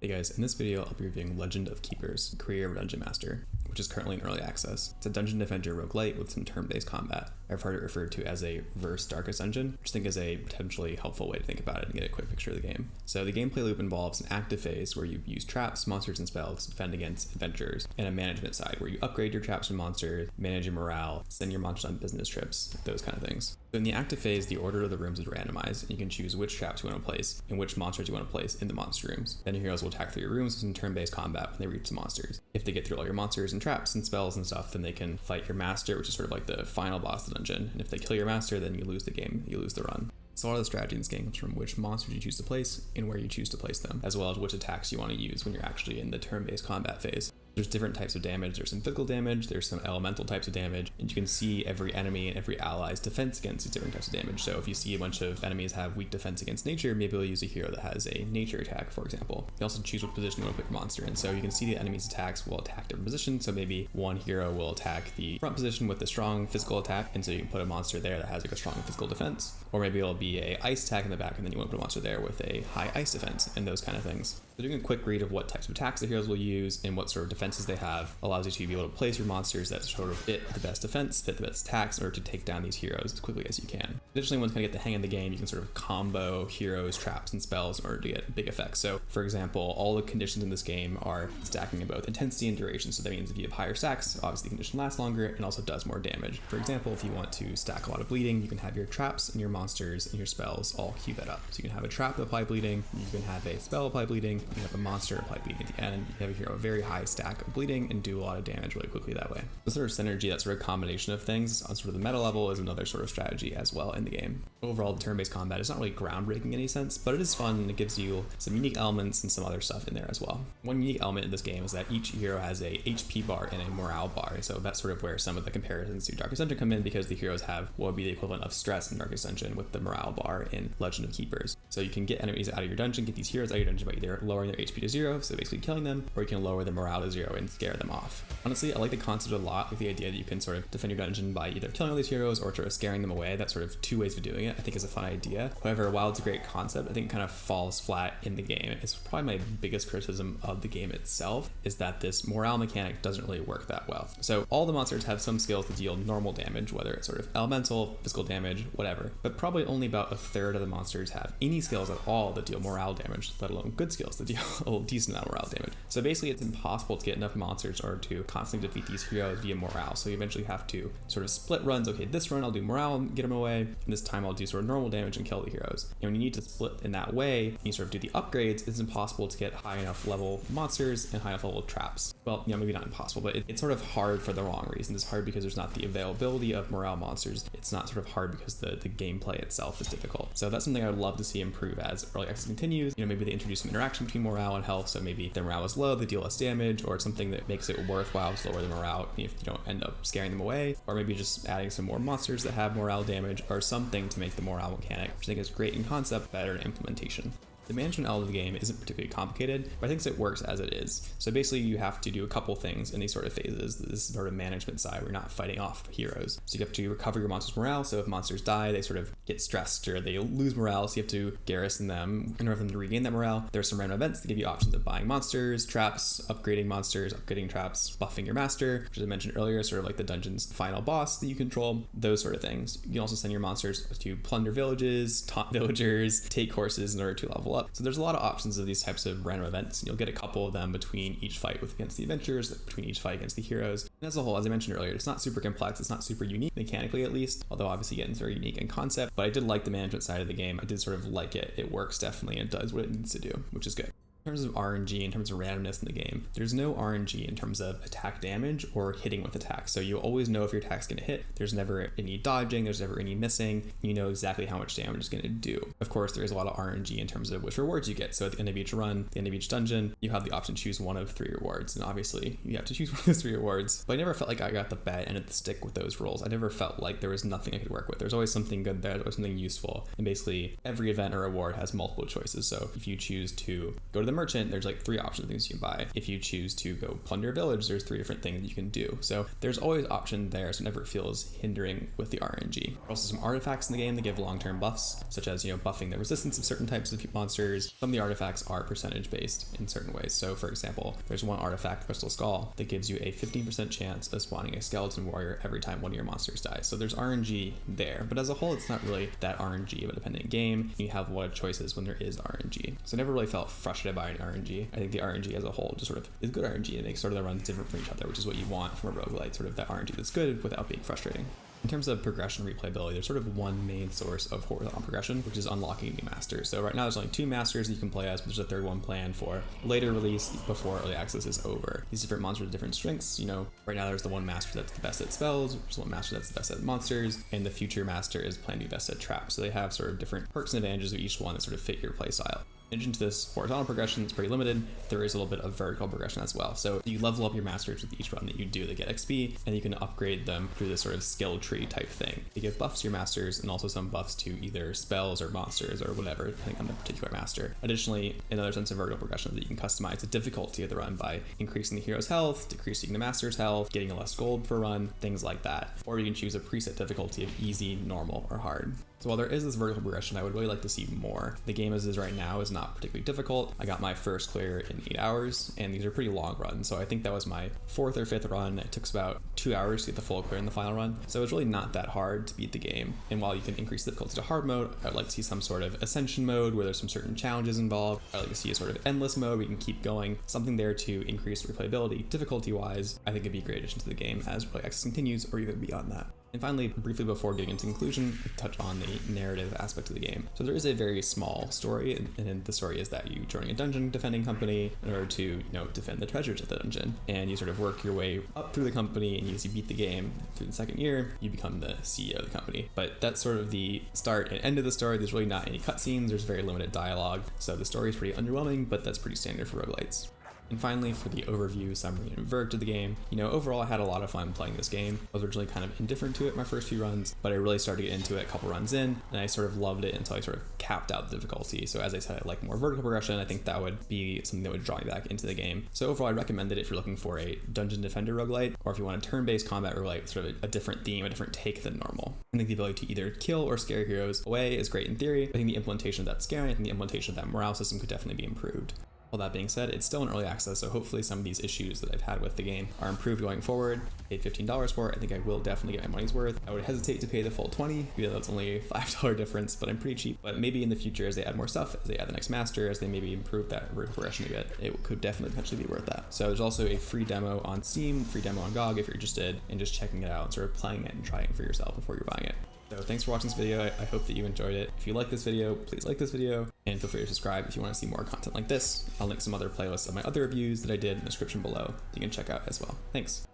Hey guys, in this video I'll be reviewing Legend of Keepers, Career of Dungeon Master, which is currently in early access. It's a dungeon defender roguelite with some turn-based combat. I've heard it referred to as a reverse Darkest Dungeon, which I think is a potentially helpful way to think about it and get a quick picture of the game. So the gameplay loop involves an active phase where you use traps, monsters, and spells to defend against adventurers, and a management side where you upgrade your traps and monsters, manage your morale, send your monsters on business trips, those kind of things. So in the active phase, the order of the rooms is randomized, and you can choose which traps you want to place and which monsters you want to place in the monster rooms. Then your heroes will attack through your rooms with some turn-based combat when they reach the monsters. If they get through all your monsters and traps and spells and stuff, then they can fight your master, which is sort of like the final boss of the dungeon. And if they kill your master, then you lose the game, you lose the run. So a lot of the strategy in this game comes from which monsters you choose to place and where you choose to place them, as well as which attacks you want to use when you're actually in the turn-based combat phase. There's different types of damage. There's some physical damage, there's some elemental types of damage, and you can see every enemy and every ally's defense against these different types of damage. So if you see a bunch of enemies have weak defense against nature, maybe you'll use a hero that has a nature attack, for example. You also choose what position you want to put your monster in. So you can see the enemy's attacks will attack different positions. So maybe one hero will attack the front position with a strong physical attack, and so you can put a monster there that has like a strong physical defense. Or maybe it'll be a ice attack in the back, and then you want to put a monster there with a high ice defense, and those kind of things. So doing a quick read of what types of attacks the heroes will use and what sort of defenses they have allows you to be able to place your monsters that sort of fit the best defense, fit the best attacks, in order to take down these heroes as quickly as you can. Additionally, once you kind of get the hang of the game, you can sort of combo heroes, traps, and spells in order to get big effects. So for example, all the conditions in this game are stacking in both intensity and duration. So that means if you have higher stacks, obviously the condition lasts longer and also does more damage. For example, if you want to stack a lot of bleeding, you can have your traps and your monsters and your spells all queue that up. So you can have a trap apply bleeding, you can have a spell apply bleeding, you can have a monster apply bleeding at the end. You have a hero a very high stack of bleeding and do a lot of damage really quickly that way. The sort of synergy, that sort of combination of things on sort of the meta level, is another sort of strategy as well in the game. Overall, the turn-based combat is not really groundbreaking in any sense, but it is fun and it gives you some unique elements and some other stuff in there as well. One unique element in this game is that each hero has a HP bar and a morale bar, so that's sort of where some of the comparisons to Darkest Dungeon come in, because the heroes have what would be the equivalent of stress in Darkest Dungeon with the morale bar in Legend of Keepers. So you can get enemies out of your dungeon, get these heroes out of your dungeon by either lowering their HP to 0, so basically killing them, or you can lower their morale to 0 and scare them off. Honestly, I like the concept a lot, like the idea that you can sort of defend your dungeon by either killing all these heroes or sort of scaring them away. That's sort of two ways of doing it. I think is a fun idea. However, while it's a great concept, I think it kind of falls flat in the game. It's probably my biggest criticism of the game itself, is that this morale mechanic doesn't really work that well. So all the monsters have some skills to deal normal damage, whether it's sort of elemental, physical damage, whatever, but probably only about a third of the monsters have any skills at all that deal morale damage, let alone good skills that deal a decent amount of morale damage. So basically it's impossible to get enough monsters in order to constantly defeat these heroes via morale. So you eventually have to sort of split runs. Okay, this run I'll do morale and get them away, and this time I'll do sort of normal damage and kill the heroes. And when you need to split in that way, and you sort of do the upgrades, it's impossible to get high enough level monsters and high enough level traps. Well, maybe not impossible, but it's sort of hard for the wrong reasons. It's hard because there's not the availability of morale monsters. It's not sort of hard because the gameplay itself is difficult. So that's something I would love to see improve as early access continues. Maybe they introduce some interaction between morale and health, so maybe their morale is low, they deal less damage, or something that makes it worthwhile to lower the morale if you don't end up scaring them away, or maybe just adding some more monsters that have morale damage, or something to make the morale mechanic, which I think is great in concept, better in implementation. The management element of the game isn't particularly complicated, but I think it works as it is. So basically you have to do a couple things in these sort of phases. This sort of management side where you're not fighting off heroes. So you have to recover your monster's morale. So if monsters die, they sort of get stressed or they lose morale. So you have to garrison them in order for them to regain that morale. There's some random events that give you options of buying monsters, traps, upgrading monsters, upgrading traps, buffing your master, which as I mentioned earlier, sort of like the dungeon's final boss that you control, those sort of things. You can also send your monsters to plunder villages, taunt villagers, take horses in order to level up. So there's a lot of options of these types of random events. You'll get a couple of them between each fight against the adventurers, between each fight against the heroes. And as a whole, as I mentioned earlier, it's not super complex, it's not super unique, mechanically at least, although obviously again, it's very unique in concept, but I did like the management side of the game. I did sort of like it. It works definitely and it does what it needs to do, which is good. In terms of RNG, in terms of randomness in the game, there's no RNG in terms of attack damage or hitting with attacks. So you always know if your attack's going to hit. There's never any dodging, there's never any missing. You know exactly how much damage it's going to do. Of course, there's a lot of RNG in terms of which rewards you get. So at the end of each run, the end of each dungeon, you have the option to choose one of 3 rewards. And obviously, you have to choose one of those 3 rewards. But I never felt like I got the bad end of the stick with those rolls. I never felt like there was nothing I could work with. There's always something good there, there's always something useful. And basically, every event or reward has multiple choices. So if you choose to go to the the merchant, there's like 3 options of things you can buy. If you choose to go plunder a village, there's 3 different things you can do. So there's always option there, so it never feels hindering with the RNG. Also some artifacts in the game that give long-term buffs, such as, buffing the resistance of certain types of monsters. Some of the artifacts are percentage based in certain ways. So for example, there's one artifact, Crystal Skull, that gives you a 15% chance of spawning a skeleton warrior every time one of your monsters dies. So there's RNG there, but as a whole, it's not really that RNG of a dependent game. You have a lot of choices when there is RNG. So I never really felt frustrated by any RNG. I think the RNG as a whole just sort of is good RNG. It makes sort of the runs different from each other, which is what you want from a roguelite, sort of that RNG that's good without being frustrating. In terms of progression replayability, there's sort of one main source of horizontal progression, which is unlocking new masters. So right now there's only 2 masters that you can play as, but there's a 3rd one planned for later release before early access is over. These different monsters have different strengths. Right now there's the one master that's the best at spells, there's one master that's the best at monsters, and the future master is planned to be best at traps. So they have sort of different perks and advantages of each one that sort of fit your playstyle. In addition to this horizontal progression, it's pretty limited. There is a little bit of vertical progression as well. So you level up your masters with each run that you do to get XP, and you can upgrade them through this sort of skill tree type thing. You give buffs to your masters and also some buffs to either spells or monsters or whatever, depending on the particular master. Additionally, another sense of vertical progression that you can customize the difficulty of the run by increasing the hero's health, decreasing the master's health, getting less gold per run, things like that. Or you can choose a preset difficulty of easy, normal, or hard. So while there is this vertical progression, I would really like to see more. The game as is right now is not particularly difficult. I got my first clear in 8 hours, and these are pretty long runs. So I think that was my 4th or 5th run. It took about 2 hours to get the full clear in the final run. So it's really not that hard to beat the game. And while you can increase the difficulty to hard mode, I'd like to see some sort of ascension mode where there's some certain challenges involved. I'd like to see a sort of endless mode where you can keep going. Something there to increase replayability difficulty-wise. I think it'd be a great addition to the game as early access continues or even beyond that. And finally, briefly before getting into conclusion, touch on the narrative aspect of the game. So there is a very small story, and the story is that you join a dungeon defending company in order to, defend the treasures of the dungeon. And you sort of work your way up through the company, and as you beat the game through the 2nd year, you become the CEO of the company. But that's sort of the start and end of the story. There's really not any cutscenes, there's very limited dialogue. So the story is pretty underwhelming, but that's pretty standard for roguelites. And finally, for the overview, summary, and verdict of the game, overall I had a lot of fun playing this game. I was originally kind of indifferent to it my first few runs, but I really started to get into it a couple runs in, and I sort of loved it until I sort of capped out the difficulty. So as I said, I like more vertical progression. I think that would be something that would draw me back into the game. So overall, I'd recommend it if you're looking for a dungeon defender roguelite, or if you want a turn-based combat roguelite with sort of a different theme, a different take than normal. I think the ability to either kill or scare heroes away is great in theory. I think the implementation of that scaring, I think the implementation of that morale system could definitely be improved. All that being said, it's still in early access, so hopefully some of these issues that I've had with the game are improved going forward. I paid $15 for it. I think I will definitely get my money's worth. I would hesitate to pay the full $20, because that's only a $5 difference, but I'm pretty cheap. But maybe in the future, as they add more stuff, as they add the next master, as they maybe improve that progression a bit, it could definitely potentially be worth that. So there's also a free demo on Steam, free demo on GOG if you're interested in just checking it out and sort of playing it and trying it for yourself before you're buying it. So thanks for watching this video. I hope that you enjoyed it. If you like this video, please like this video, and feel free to subscribe if you want to see more content like this. I'll link some other playlists of my other reviews that I did in the description below that you can check out as well. Thanks.